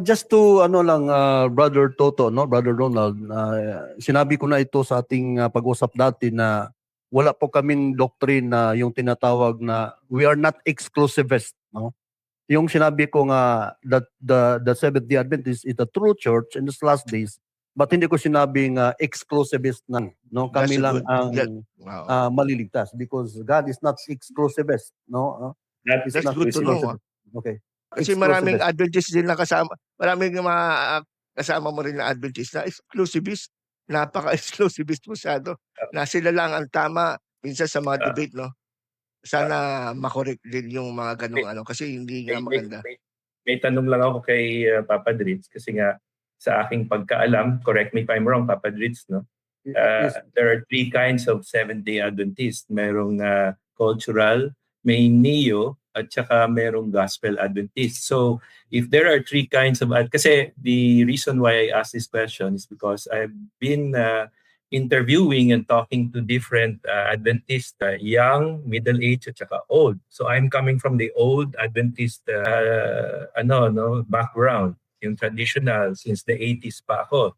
Just to ano lang, Brother Toto, no, Brother Ronald, sinabi ko na ito sa ating pag-usap dati na wala po kaming doctrine na yung tinatawag na we are not exclusivist, no. Yung sinabi ko nga that the Seventh-day Adventist is the true church in these last days, but hindi ko sinabing exclusivist na, no. That's Kami a lang good, ang wow. maliligtas because God is not exclusivist, no. He's That's not good to know. exclusivist. Okay. Kasi maraming Exclusivist. Adventist din na kasama, maraming mga kasama mo rin na Adventist na exclusivist. Napaka-exclusivist masyado. Na sila lang ang tama minsan sa mga debate, no? Sana makorek din yung mga ganong ano kasi hindi nga maganda. May tanong lang ako kay Papa Dritz kasi nga sa aking pagkaalam, correct me if I'm wrong, Papa Dritz, no? There are three kinds of Seventh-day Adventist. Merong cultural, may neo, at saka merong gospel Adventist. So if there are three kinds of, kasi the reason why I ask this question is because I've been interviewing and talking to different Adventist, young, middle-aged, at saka old. So I'm coming from the old Adventist background, yung traditional, since the 80s pa ako.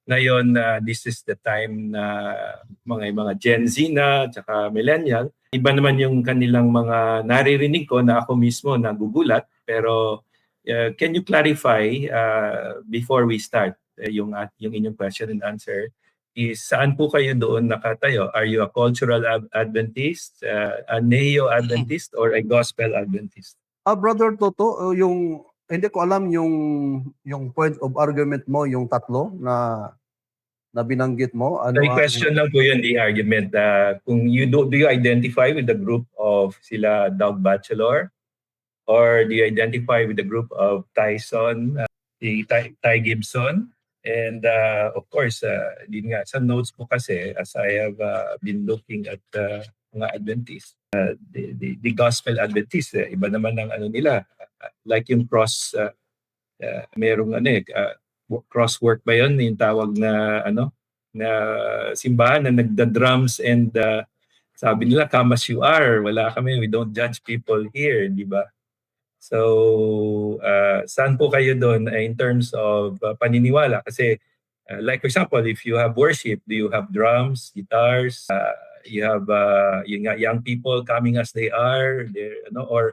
Ngayon, this is the time na mga Gen Z na, at saka millennial. Iba naman yung kanilang mga naririnig ko na ako mismo nagugulat. Pero can you clarify before we start yung inyong question and answer? Is saan po kayo doon nakatayo? Are you a cultural Adventist, a neo-Adventist, or a gospel Adventist? Brother Toto, yung hindi ko alam yung point of argument mo, yung tatlo na binanggit mo. Ano question lang po yun, the argument. Kung do you identify with the group of sila Doug Batchelor, or do you identify with the group of Tyson, Ty Gibson? And of course, din nga, sa notes po kasi, as I have been looking at mga Adventists, the gospel Adventists, iba naman ang ano nila. Like yung merong cross work ba yun? Yung tawag na na simbahan na nagda-drums and sabi nila, come as you are. Wala kami, we don't judge people here, di ba? So, saan po kayo doon in terms of paniniwala? Kasi, like for example, if you have worship, do you have drums, guitars, you have young people coming as they are, or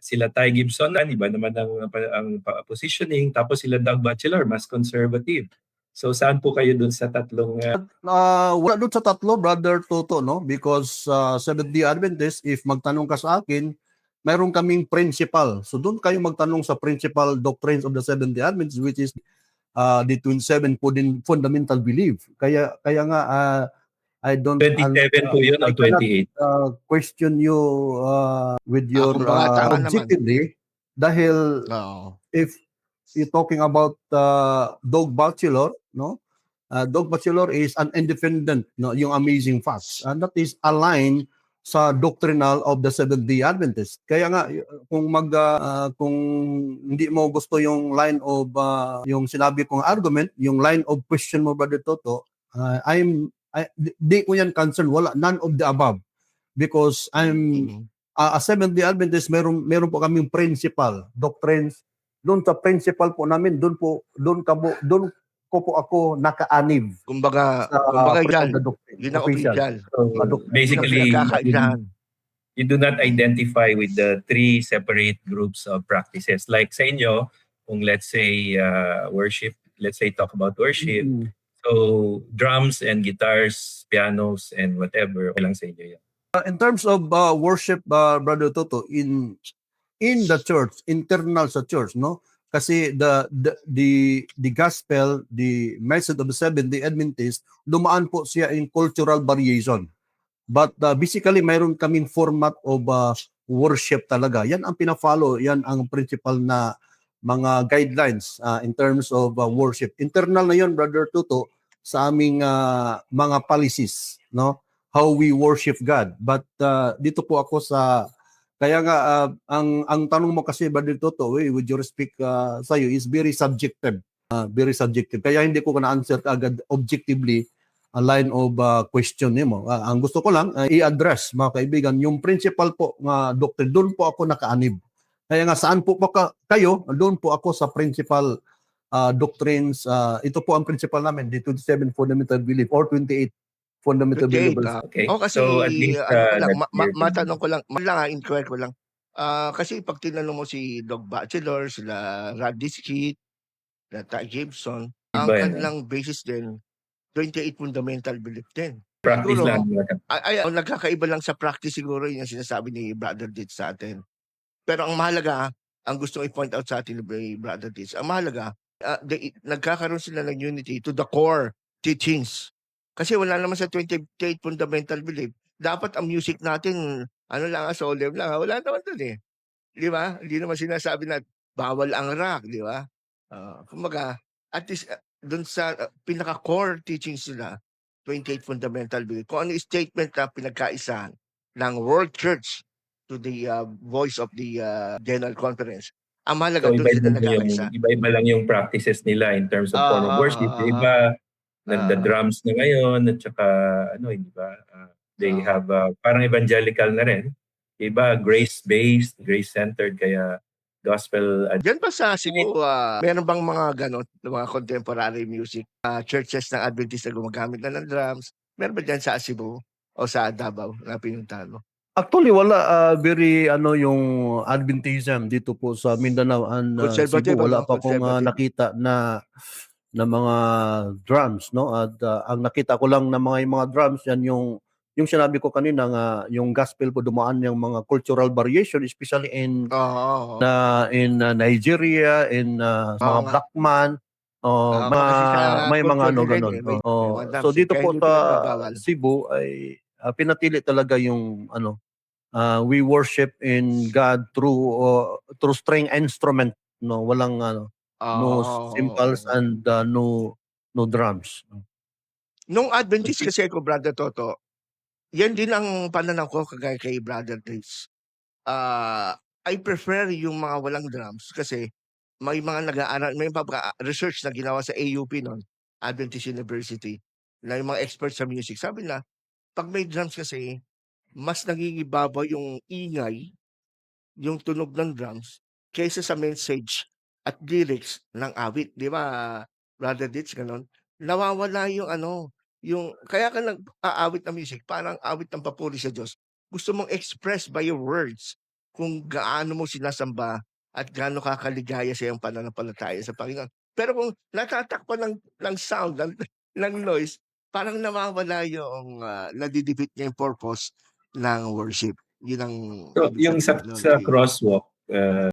sila Ty Gibson, iba naman ang positioning, tapos sila Doug Batchelor, mas conservative. So, saan po kayo doon sa tatlong... wala doon sa tatlo, Brother Toto, no? Because Seventh-day Adventist, if magtanong ka sa akin, mayroon kaming principal. So doon kayo magtanong sa principal doctrines of the Seventh-day Adventists, which is the 27 fundamental belief. Kaya nga I don't 27 po yun o 28? Question you with your objectively dahil if you're talking about Doug Batchelor, no? Doug Batchelor is an independent, no, yung amazing facts, and that is aligned sa doctrinal of the Seventh-day Adventist. Kaya nga kung hindi mo gusto yung line of yung sinabi kong argument, yung line of question mo, Brother Toto, di ko yan concern, wala, none of the above, because I'm a Seventh-day Adventist. Meron po kaming principal doctrines. Doon sa principal po namin, doon ko po ako naka-anib. Kumbaga yan, yun ang official. Basically, you do not identify with the three separate groups of practices. Like sa inyo, kung let's say worship, let's say talk about worship, so drums and guitars, pianos, and whatever, lang sa inyo yan. In terms of worship, Brother Toto, in the church, internal sa church, no? Kasi the gospel, the message of the Seventh-day Adventist, dumaan po siya in cultural variation. But basically, mayroon kaming format of worship talaga. Yan ang pina-follow, yan ang principal na mga guidelines in terms of worship. Internal na yun, Brother Tuto, sa aming mga policies, no? How we worship God. But dito po ako sa... Kaya nga, ang tanong mo kasi, Brother Toto, with your respect sa iyo, is very subjective. Very subjective. Kaya hindi ko na-answer agad objectively a line of question mo. Ang gusto ko lang, i-address, mga kaibigan, yung principal po, doctrine, doon po ako nakaanib. Kaya nga saan po kayo, doon po ako sa principal doctrines. Ito po ang principal namin, the 27 fundamental belief or 28 fundamental 28, beliefs. Okay. kasi So at least ano ko lang, that's clear to me. matanong ko lang, inquire ko lang. Kasi pag tinanong mo si Doc Batchelor, sila Rodney Skid, Ty Gibson, ang Iba yan. kanilang basis din, 28 fundamental belief din. Practice Siguro, lang. ang nagkakaiba lang sa practice siguro yung sinasabi ni Brother Ditz sa atin. Pero ang mahalaga, ang gustong i-point out sa atin ni Brother Ditz, ang mahalaga, nagkakaroon sila ng unity to the core teachings. Kasi wala naman sa 28 fundamental belief. Dapat ang music natin, ano lang, solemn lang. Wala naman dun eh. Di ba? Hindi naman sinasabi na bawal ang rock, di ba? Kumbaga, at least dun sa pinaka-core teachings nila, 28 fundamental belief. Kung ano yung statement na pinagkaisahan ng World Church to the voice of the General Conference. Ang mahalaga So doon sila nagkakaisa. iba-iba lang yung practices nila in terms of form of worship. Yung iba, nagda-drums na ngayon at saka hindi ba? They have parang evangelical na rin. Iba grace-based, grace-centered kaya gospel. Diyan ba sa Cebu, meron bang mga ganon, mga contemporary music churches ng Adventist na gumagamit na ng drums? Meron ba dyan sa Cebu o sa Davao na pinuntahan mo? Actually, wala very yung Adventism dito po sa Mindanao and Conservative, Cebu. Wala ano? pa akong Conservative. nakita na mga drums, no? At ang nakita ko lang na yung mga drums yan yung sinabi ko kanina nga yung gospel po dumaan yung mga cultural variation, especially in Nigeria, in mga nga. black man, Kasi sa may mga culture nila ganon. may mga drums So dito kaya po hindi sa pinagbabawal. Cebu ay pinatili talaga yung we worship in God through string instrument, no, walang no cymbals and no drums. Nung Adventist kasi ako, Brother Toto, yan din ang pananaw ko kagaya kay Brother Dritz. I prefer yung mga walang drums kasi may mga nag-aaral, may research na ginawa sa AUP noon, Adventist University, na yung mga experts sa music. Sabi na, pag may drums kasi, mas nangingibabaw yung ingay, yung tunog ng drums, kaysa sa message at lyrics ng awit. Di ba, Brother Ditch, ganon? Nawawala yung kaya ka nag-aawit ng music, parang awit ng papuri sa Diyos. Gusto mong express by your words kung gaano mo sinasamba at gaano kakaligaya sa iyong pananampalataya sa Panginoon. Pero kung natatakpan ng sound, ng noise, parang nawawala yung nadidipit niya yung purpose ng worship. Yun ang So, ibig yung sabihin nun. sa crosswalk,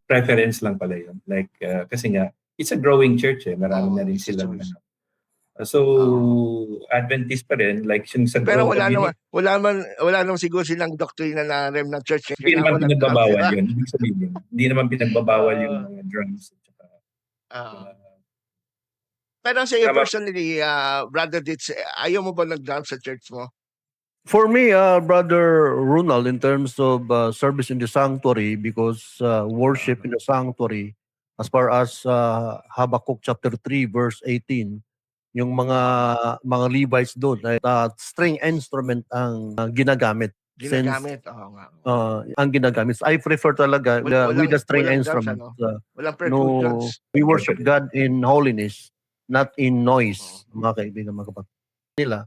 preference lang pala yun. Like, kasi nga, it's a growing church eh. Marami na rin it's a silang choice. So, Adventist pa rin, like yung sa Pero growth community. wala naman siguro silang doktrina na remnant church. Hindi naman pinagbabawal yun. Ibig sabihin, hindi naman pinagbabawal yung mga drums. At saka, pero sa iyo personally, Brother Ditz, ayaw mo ba nag-drums sa church mo? For me, Brother Ronald, in terms of service in the sanctuary, because worship in the sanctuary, as far as Habakkuk chapter 3 verse 18, yung mga Levites doon ay string instrument ang ginagamit. Ginagamit, oo nga. Ang ginagamit. I prefer talaga with the string walang instrument. drums, walang percussions. We worship God in holiness, not in noise, mga kaibigan, mga kapatid. Nila,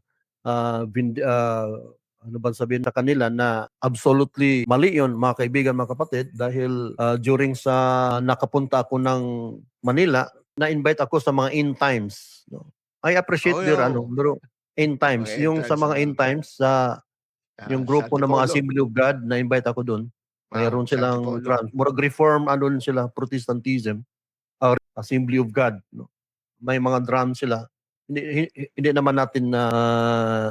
ano ba sabihin sa kanila na absolutely mali yun, mga kaibigan, mga kapatid, dahil during sa nakapunta ako ng Manila, na-invite ako sa mga end times. No? I appreciate their end times. Yung sa mga end times, yung grupo ng mga Assembly of God, na-invite ako doon. Mayroon silang murag reform, sila, Protestantism, or Assembly of God. No? May mga drums sila. Hindi naman natin na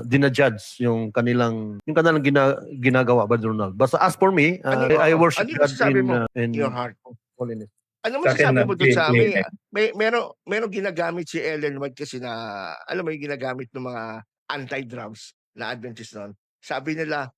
dinajudge yung kanilang ginagawa, Brother Ronald. But as for me, I worship God in your heart. Holiness. Ano mo sasabi mo doon sa amin? Meron ginagamit si Ellen White kasi na, alam mo yung ginagamit ng mga anti-drums na Adventist noon. Sabi nila,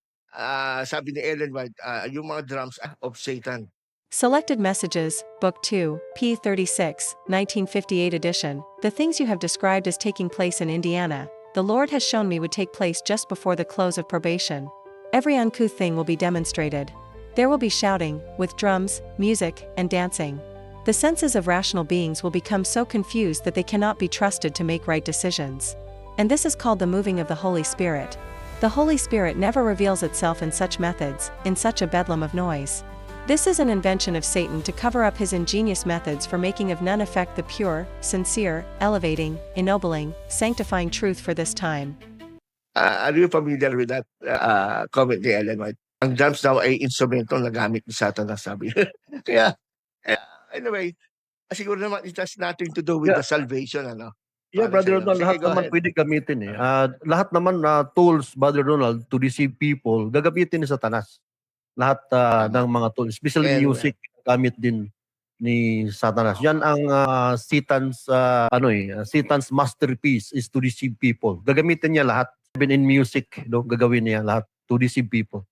sabi ni Ellen White, yung mga drums of Satan. Selected Messages, Book 2, p. 36, 1958 edition. The things you have described as taking place in Indiana, the Lord has shown me would take place just before the close of probation. Every uncouth thing will be demonstrated. There will be shouting, with drums, music, and dancing. The senses of rational beings will become so confused that they cannot be trusted to make right decisions. And this is called the moving of the Holy Spirit. The Holy Spirit never reveals itself in such methods, in such a bedlam of noise. This is an invention of Satan to cover up his ingenious methods for making of none effect the pure, sincere, elevating, ennobling, sanctifying truth for this time. Are you familiar with that comment ni Ellen White? Ang drums daw ay instrumento na gamit ni Satanas, sabi. Kaya, anyway, siguro naman it has nothing to do with Yeah. the salvation, ano? Yeah, Para Brother sa'yo. Donald, Sige, lahat go naman ahead. pwede gamitin eh. Lahat naman na tools, Brother Donald, to deceive people, gagamitin ni Satanas. Lahat ng mga tools, especially And, music, gamit din ni Satanas. Yan ang Satan's Satan's masterpiece is to deceive people. Gagamitin niya lahat. Even in music, gagawin niya lahat to deceive people.